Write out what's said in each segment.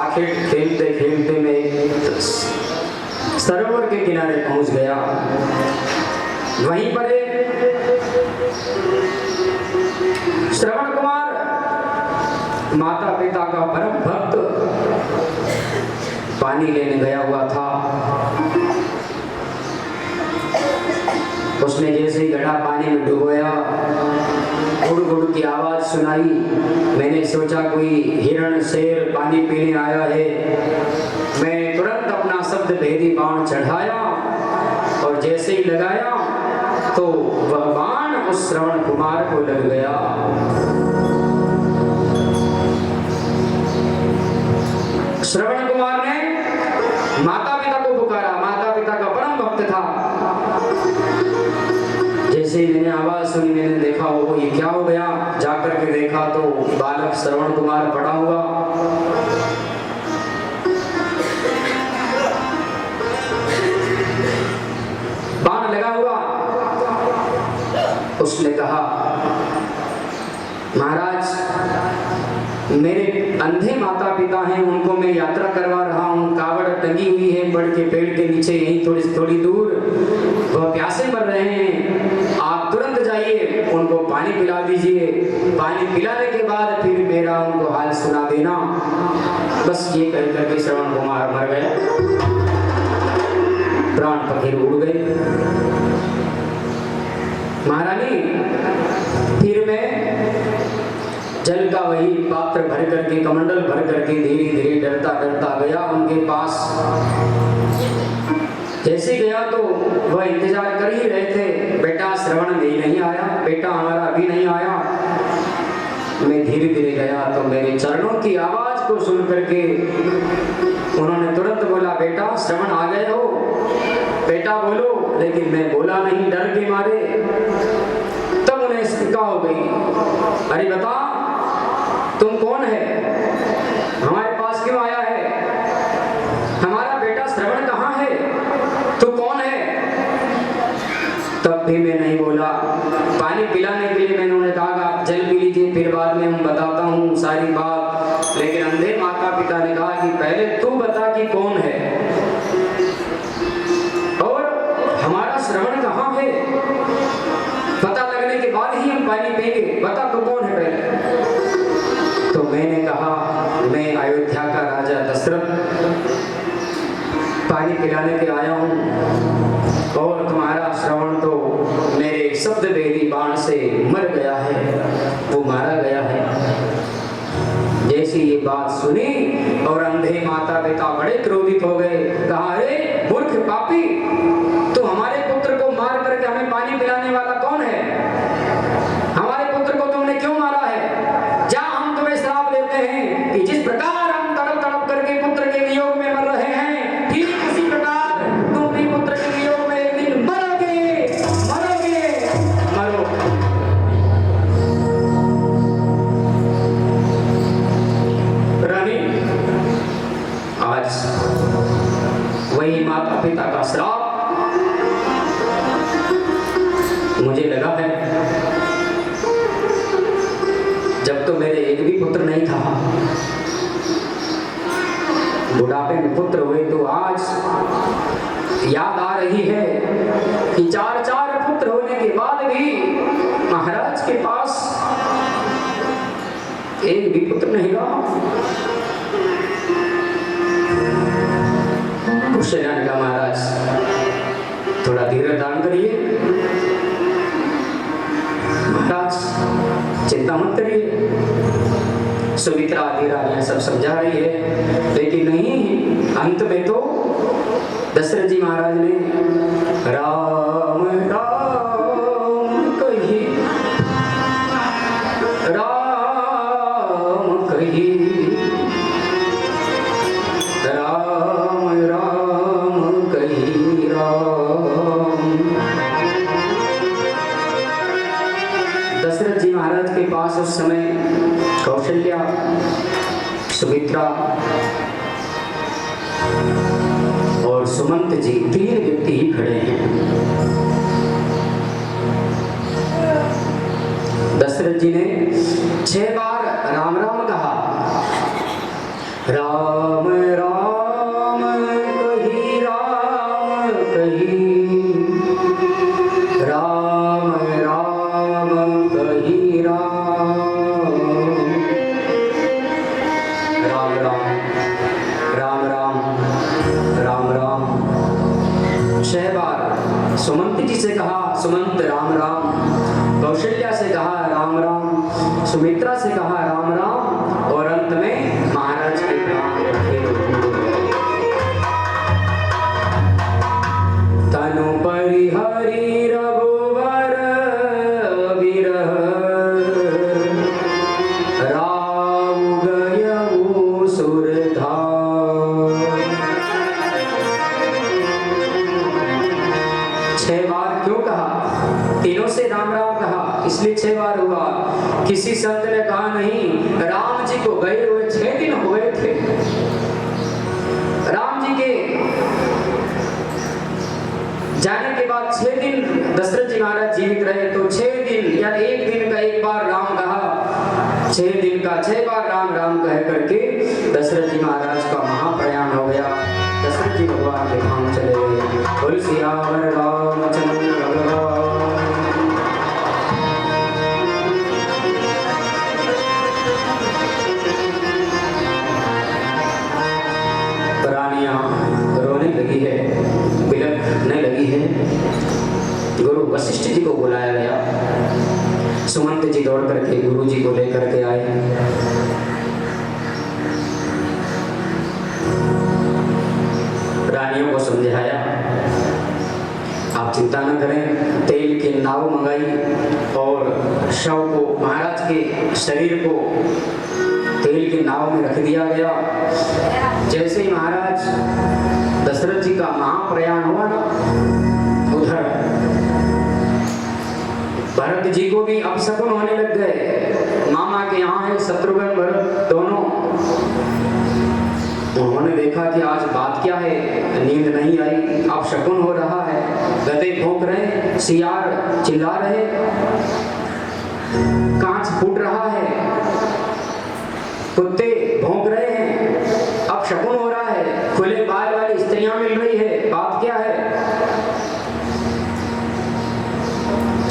आखिर खेलते खेलते मैं एक सरोवर के किनारे पहुंच गया। वहीं पर एक श्रवण कुमार माता पिता का परम भक्त पानी लेने गया हुआ था। उसने जैसे ही घड़ा पानी में डुबोया, गुड़ गुड़ की आवाज सुनाई। मैंने सोचा कोई हिरण शेर पानी पीने आया है। मैंने तुरंत अपना शब्द भेदी बाण चढ़ाया और जैसे ही लगाया तो वह बाण उस श्रवण कुमार को लग गया। श्रवण कुमार ने माता पिता को पुकारा। माता पिता का परम भक्त था। जैसे ही मैंने आवाज सुनी, मैंने देखा वो ये क्या हो गया। जाकर के देखा तो बालक श्रवण कुमार पड़ा हुआ। बाण लगा हुआ। उसने कहा, महाराज मेरे अंधे माता पिता हैं, उनको मैं यात्रा करवा रहा हूँ। कावड़ टंगी हुई है बड़ के पेड़ के नीचे, यहीं थोड़ी दूर। वह प्यासे मर रहे हैं, आप तुरंत जाइए उनको पानी पिला दीजिए। पानी पिलाने के बाद फिर मेरा उनको हाल सुना देना। बस ये कह करके श्रवण कुमार मर गया। प्राण पखेरु उड़ गए। महारानी फिर मैं जल का वही पात्र भर करके, कमंडल भर करके धीरे धीरे डरता डरता गया उनके पास। जैसे गया तो वह इंतजार कर ही रहे थे, बेटा श्रवण नहीं आया, बेटा हमारा अभी नहीं आया। मैं धीरे धीरे गया तो मेरे चरणों की आवाज को सुन करके उन्होंने तुरंत बोला, बेटा श्रवण आ गए हो, बेटा बोलो। लेकिन मैं बोला नहीं, डर के मारे। तब उन्हें शंका हो गई, अरे बता तुम कौन है, हमारे पास क्यों आया है, हमारा बेटा श्रवण कहाँ है, तू कौन है। तब भी मैं नहीं बोला। पानी पिलाने के लिए मैंने उन्हें कहा आप जल पी लीजिए, फिर बाद में हम बताता हूँ सारी बात। लेकिन अंधे माता पिता ने कहा कि पहले तू बता कि कौन है और हमारा श्रवण कहाँ है, पता लगने के बाद ही हम पानी पिएंगे, बता तू कौन है पहले। तो मैंने कहा मैं अयोध्या का राजा दशरथ पानी पिलाने के आया हूँ और तुम्हारा श्रवण तो मेरे शब्द भेदी बाण से मर गया है, वो मारा गया है। जैसी ये बात सुनी और अंधे माता पिता बड़े क्रोधित हो गए। कहा, अरे मूर्ख पापी, तू हमारे पुत्र को मार करके हमें पानी पिलाने वाला कौन है, हमारे पुत्र को तुमने क्यों मारा है। जा, हम तुम्हें श्राप देते हैं कि जिस प्रकार हम तड़प तड़प करके पुत्र के वियोग में मर रहे हैं, ठीक उसी प्रकार तुम भी पुत्र के वियोग में एक दिन मरोगे, मरो। रानी, आज वही माता पिता का श्राप मुझे लगा है। जब तो मेरे एक भी पुत्र नहीं था, बुढ़ापे में पुत्र हुए तो आज याद आ रही है कि चार पुत्र होने के बाद भी महाराज के पास एक भी पुत्र नहीं रहा। कुशल्यान का महाराज थोड़ा धीरज धारण करिए, महाराज चिंता मत करिए। सुमित्रा धीरा यह सब समझा रही है, लेकिन नहीं, अंत में तो दशरथ जी महाराज ने राम राम कही, राम कही, राम राम कही, राम। दशरथ जी महाराज के पास उस समय कौशल्या, सुमित्रा और सुमंत जी तीन व्यक्ति ही खड़े हैं। दशरथ जी ने 6 बार राम राम कहा राम राम कही राम कही, राम राम कही राम, राम राम राम राम राम राम। 6 बार सुमंत जी से कहा सुमंत राम राम, कौशल्या से कहा राम राम, सुमित्रा से कहा राम राम, और अंत में महाराज के प्राण रखे। तनु परिहरि रघुवर विरह, राम गयउ सुरधार। 6 बार क्यों कहा? तीनों से राम राम कहा इसलिए 6 बार हुआ। किसी संत ने कहा नहीं, राम जी को गए हुए 6 दिन हुए थे। राम जी के जाने के बाद 6 दिन दशरथ जी महाराज जीवित रहे, तो 6 दिन या 1 दिन का 1 बार राम कहा, 6 दिन का 6 बार राम राम कह करके दशरथ जी महाराज का महाप्रयाण हो गया। दशरथ जी भगवान के धाम चले गए। बोल सियावर रामचंद्र भगवान। रानियां रोने लगी है, बिलखने लगी है। गुरु वशिष्ठ जी को बुलाया गया। सुमंत जी दौड़ करके गुरु जी को लेकर के आए। रानियों को समझाया, आप चिंता न करें, तेल की नाव मंगाई और शव को, महाराज के शरीर को तेल की नाव में रख दिया गया। जैसे ही महाराज दशरथ जी का महाप्रयाण हुआ ना, उधर भरत जी को भी अपशकुन होने लग गए। मामा के यहाँ है शत्रुघ्न भरत दोनों। उन्होंने देखा कि आज बात क्या है, नींद नहीं आई, अपशकुन हो रहा है। गधे भौंक रहे, सियार चिल्ला रहे, कांच फूट रहा है, कुत्ते भौंक रहे हैं, अपशकुन हो रहा है, खुले बाल वाली स्त्रियां मिल रही है, बात क्या है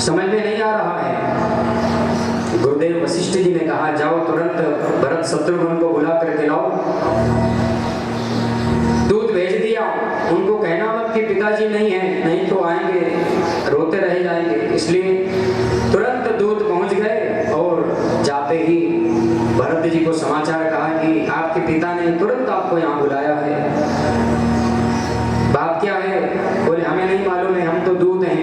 समझ में नहीं आ रहा है। गुरुदेव वशिष्ठ जी ने कहा, जाओ तुरंत भरत शत्रुघ्न को बुला करके लाओ। दूध भेज दिया। उनको कहना मत कि पिताजी नहीं है, नहीं तो आएंगे, रोते रह जाएंगे। इसलिए तुरंत दूध पहुंच गए और जाते ही भरत जी को समाचार कहा कि आपके पिता ने तुरंत आपको यहाँ बुलाया है। बात क्या है? बोले हमें नहीं मालूम है, हम तो दूध हैं।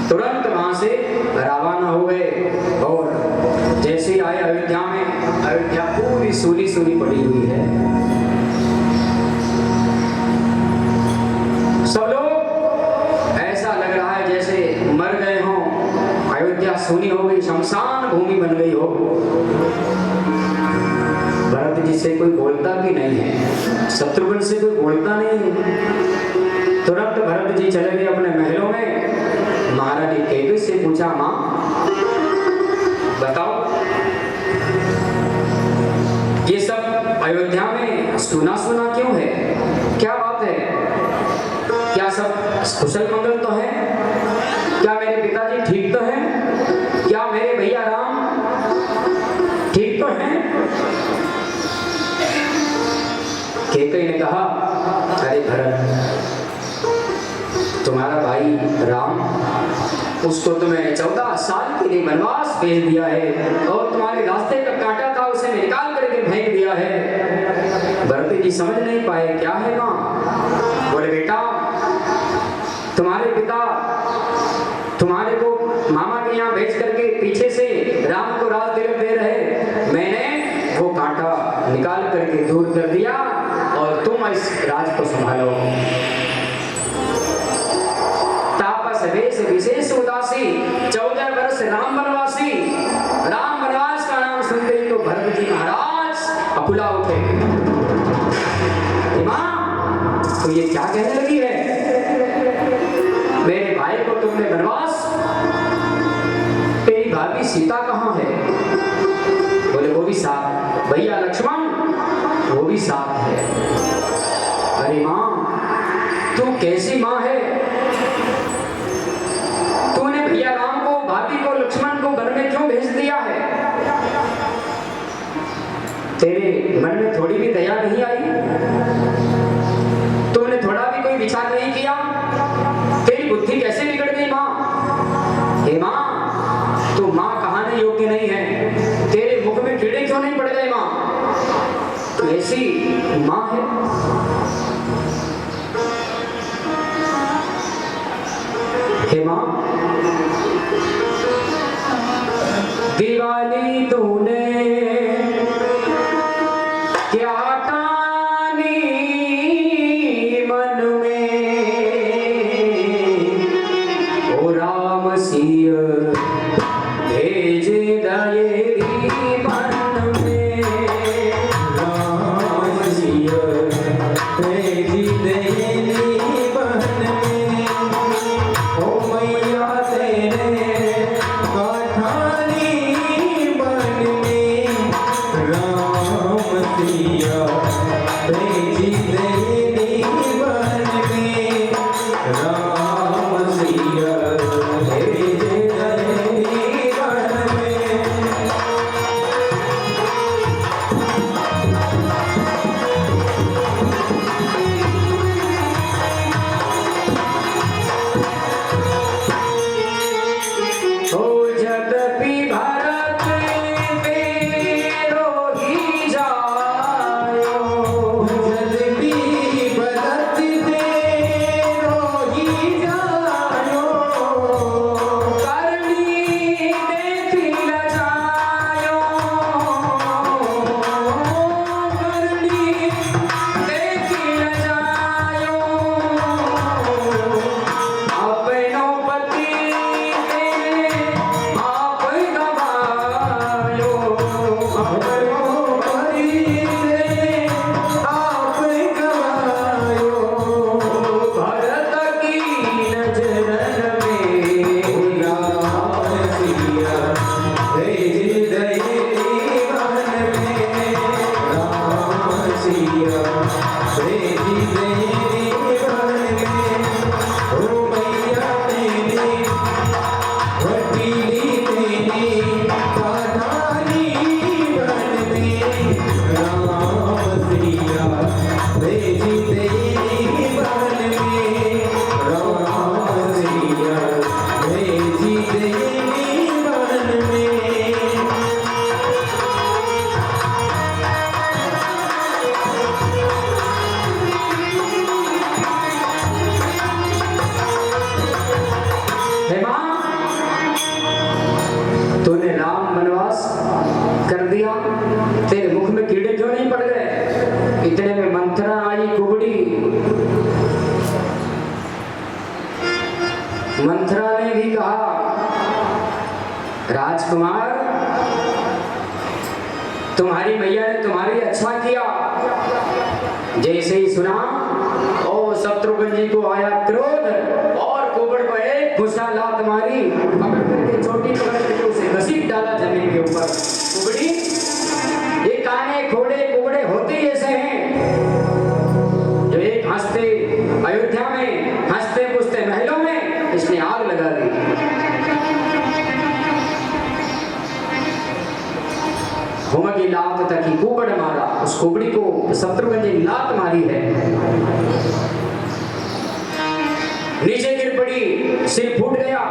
तुरंत वहां से रवाना हो गए और जैसे ही आए अयोध्या में, अयोध्या पूरी सूनी सूनी पड़ी हुई है। सब लोग ऐसा लग रहा है जैसे मर गए हों, अयोध्या सूनी हो गई, शमशान भूमि बन गई हो। भरत जी से कोई बोलता भी नहीं है, शत्रुघ्न से कोई बोलता नहीं है। तुरंत भरत जी चले गए अपने महलों में। महारानी कैकेयी से पूछा, माँ बताओ ये सब अयोध्या में सुना सुना क्यों है? क्या बात है? क्या सब कुशल मंगल तो है? क्या मेरे पिताजी ठीक तो हैं? क्या मेरे भैया राम ठीक तो हैं? कैकेयी ने कहा, अरे भरत, तुम्हारा भाई राम, उसको तुम्हें 14 साल के लिए वनवास भेज दिया है और तुम्हारे रास्ते का कांटा था, उसे निकाल करके फेंक दिया है। भरत जी समझ नहीं पाए, क्या है माँ? बोले बेटा, तुम्हारे पिता तुम्हारे को मामा के यहाँ भेज करके पीछे से राम को राज तिलक दे रहे, मैंने वो कांटा निकाल करके दूर कर दिया और तुम इस राज को संभालो। तापस वेश विशेष उदासी, 14 वर्ष राम वनवासी। राम वनवास का नाम सुनते ही तो भरत जी महाराज अकुला उठे। माँ, तो ये क्या कहने लगी है? मेरे भाई को तुमने वनवास, तेरी भाभी सीता कहाँ है? बोले वो भी साथ, भैया लक्ष्मण तेरे मन में थोड़ी भी दया नहीं आई? तूने थोड़ा भी कोई विचार नहीं किया? तेरी बुद्धि कैसे बिगड़ गई माँ? हे माँ, तू माँ कहने योग्य नहीं है। तेरे मुख में कीड़े क्यों नहीं पड़ गए माँ? तू ऐसी माँ है? हे माँ, दीवानी तूने क्या ठानी मन में, ओ राम सिय भेज दयेरी मन में, राम सिय भेज दयेरी मन में, ओ मैया तेरे काठानी मन में, राम सिया भेज दयेरी मन में, राम सिया भेज दयेरी मन में। ओ जद्यपि भरत तेरो ही जायो, जद्यपि भरत तेरो ही जायो, करनी देखी न जायो, करनी देखी न जायो, अपनो पति आप गवायो, अपनो पति आप गवायो, भरत की नजरन में, राम सिया भेज दयेरी मन में, राम सिया भेज दयेरी मन में, ओ मैया तेरी वकीली तेरी काठानी बन में, राम सिया भेज दयेरी बन में, राम सिया भेज दयेरी बन में। हे माँ, तूने राम वनवास कर दिया, तेरे मुख में कीड़े क्यों नहीं पड़ गए? इतने में मंथरा आई कुबड़ी। मंथरा ने भी कहा, राजकुमार, तुम्हारी मैया ने तुम्हारे लिए अच्छा किया। जैसे ही सुना, ओ शत्रुघ्न जी को आया क्रोध और कुबड़ को एक घुसा लात मारी, पकड़ करके चोटी पकड़ करके उसे घसीट डाला जमीन के ऊपर। कुबड़ी, ये काने खोड़े कुबड़े होते ही ऐसे हैं, जो एक हंसते अयोध्या में, हंसते पुसते महलों में इसने आग लगा दी। हुम की लात तकी कुबड़ मारा, उस कुबड़ी को शत्रुघ्न जी लात मारी है, नीचे गिर पड़ी, सिर फूट गया,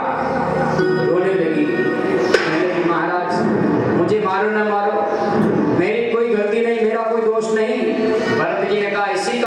रोने लगी। कहने लगी, महाराज मुझे मारो न मारो,